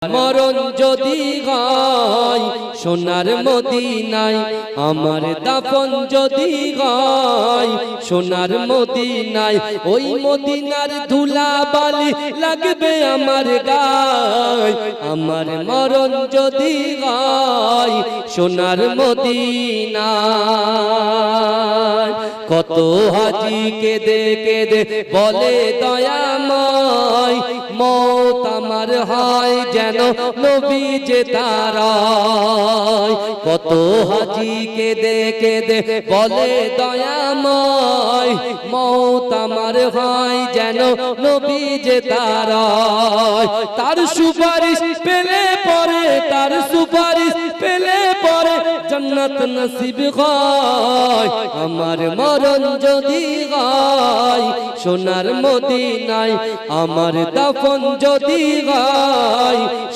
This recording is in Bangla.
মরণ যদি গায় সোনার মদিনায়, আমার দাফন যদি গায় সোনার মদিনায়, ওই মদিনার ধুলা বালি লাগবে আমার গায়। আমার মরণ যদি গায় সোনার মদিনায়, কত হাজি কেঁদে কেঁদে বলে দয়াময়, মওত আমার হয় যেন নবী যে তারায়। কত হাজি কেঁদে কেঁদে বলে দয়াময়, মওত আমার হয় যেন নবী যে তারায়। তার সুপারিশ পেলে পরে, তার সুপারিশ পেলে পরে জান্নাত নসিব হয়। আমার মরণ যদি হয় সোনার মদিনায়, আমার দাফন যদি হয়